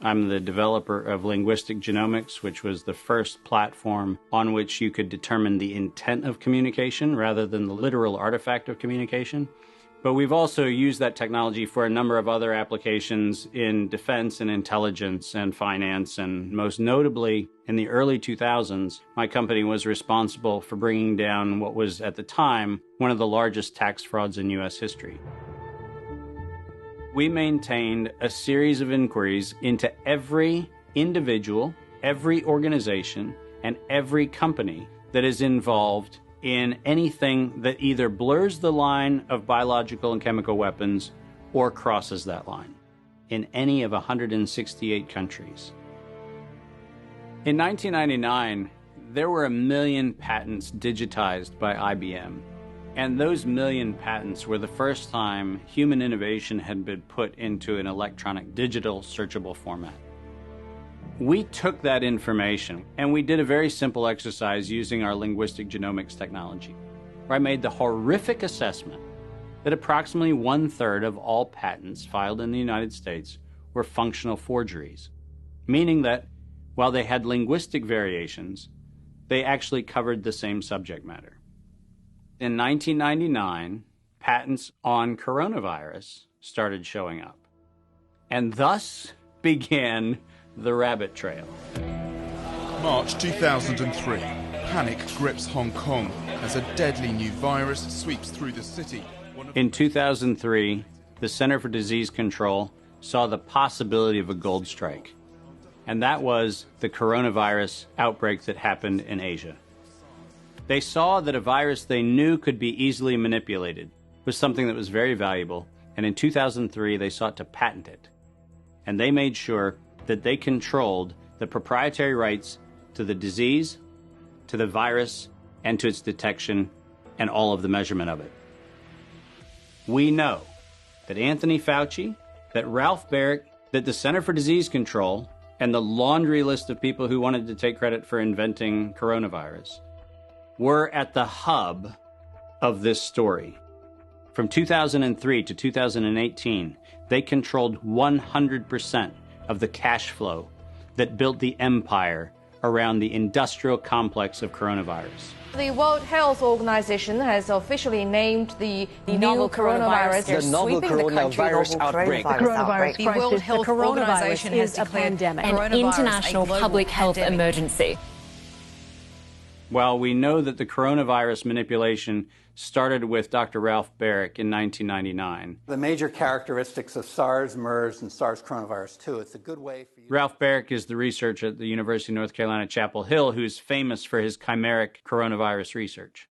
I'm the developer of Linguistic Genomics, which was the first platform on which you could determine the intent of communication rather than the literal artifact of communication. But we've also used that technology for a number of other applications in defense and intelligence and finance, and most notably, in the early 2000s, my company was responsible for bringing down what was, at the time, one of the largest tax frauds in U.S. history. We maintained a series of inquiries into every individual, every organization, and every company that is involved in anything that either blurs the line of biological and chemical weapons or crosses that line in any of 168 countries. In 1999, there were 1 million patents digitized by IBM, and those 1 million patents were the first time human innovation had been put into an electronic digital searchable format. We took that information and we did a very simple exercise using our linguistic genomics technology, where I made the horrific assessment that approximately 1/3 of all patents filed in the United States were functional forgeries, meaning that while they had linguistic variations, they actually covered the same subject matter. In 1999, patents on coronavirus started showing up, and thus began the rabbit trail. March 2003. Panic grips Hong Kong as a deadly new virus sweeps through the city. In 2003, the Center for Disease Control saw the possibility of a gold strike, and that was the coronavirus outbreak that happened in Asia. They saw that a virus they knew could be easily manipulated was something that was very valuable, and in 2003 they sought to patent it. And they made sure that they controlled the proprietary rights to the disease, to the virus, and to its detection, and all of the measurement of it. We know that Anthony Fauci, that Ralph Baric, that the Center for Disease Control, and the laundry list of people who wanted to take credit for inventing coronavirus were at the hub of this story. From 2003 to 2018, they controlled 100% of the cash flow that built the empire around the industrial complex of coronavirus. The World Health Organization has officially named the novel coronavirus the novel coronavirus outbreak. The coronavirus The World Health Organization has declared a pandemic, an international public health emergency. While we know that the coronavirus manipulation started with Dr. Ralph Baric in 1999. The major characteristics of SARS, MERS, and SARS coronavirus 2, it's a good way for you... Ralph Baric is the researcher at the University of North Carolina, Chapel Hill, who's famous for his chimeric coronavirus research.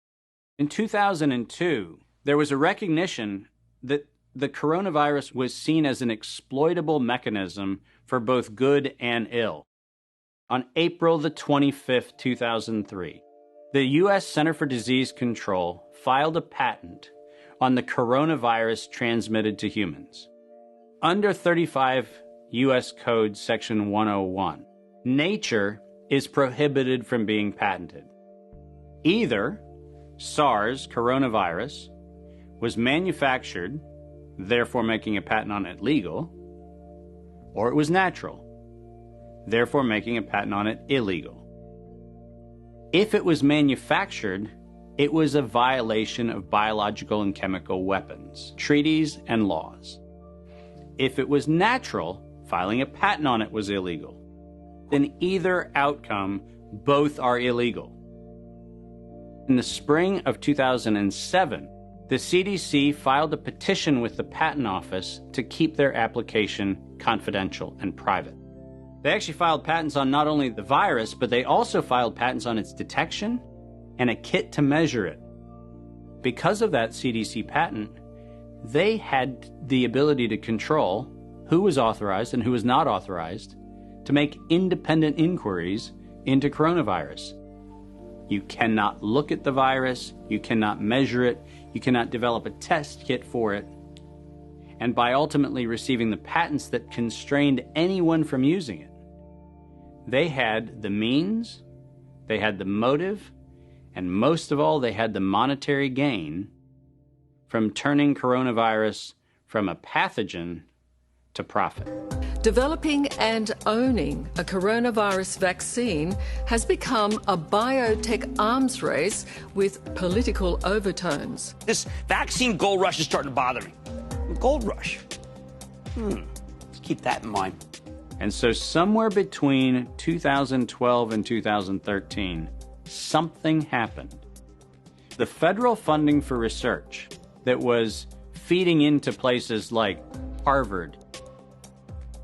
In 2002, there was a recognition that the coronavirus was seen as an exploitable mechanism for both good and ill. On April the 25th, 2003, the U.S. Center for Disease Control filed a patent on the coronavirus transmitted to humans. Under 35 U.S. Code Section 101, nature is prohibited from being patented. Either SARS coronavirus was manufactured, therefore making a patent on it legal, or it was natural, therefore making a patent on it illegal. If it was manufactured, it was a violation of biological and chemical weapons, treaties, and laws. If it was natural, filing a patent on it was illegal. In either outcome, both are illegal. In the spring of 2007, the CDC filed a petition with the Patent Office to keep their application confidential and private. They actually filed patents on not only the virus, but they also filed patents on its detection and a kit to measure it. Because of that CDC patent, they had the ability to control who was authorized and who was not authorized to make independent inquiries into coronavirus. You cannot look at the virus, you cannot measure it, you cannot develop a test kit for it. And by ultimately receiving the patents that constrained anyone from using it, they had the means, they had the motive, and most of all, they had the monetary gain from turning coronavirus from a pathogen to profit. Developing and owning a coronavirus vaccine has become a biotech arms race with political overtones. This vaccine gold rush is starting to bother me. Gold rush. Let's keep that in mind. And so somewhere between 2012 and 2013, something happened. The federal funding for research that was feeding into places like Harvard,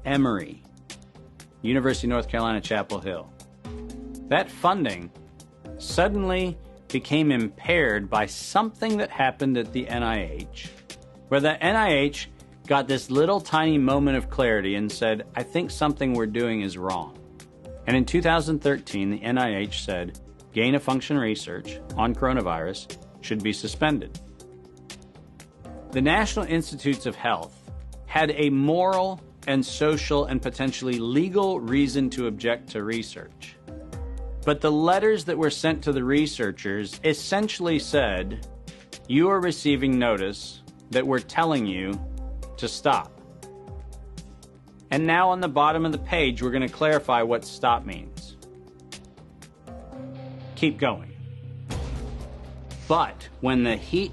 Emory, University of North Carolina, Chapel Hill, that funding suddenly became impaired by something that happened at the NIH, where the NIH got this little tiny moment of clarity and said, I think something we're doing is wrong. And in 2013, the NIH said, gain-of-function research on coronavirus should be suspended. The National Institutes of Health had a moral and social and potentially legal reason to object to research. But the letters that were sent to the researchers essentially said, you are receiving notice that we're telling you to stop. And now on the bottom of the page, we're going to clarify what stop means. Keep going. But when the heat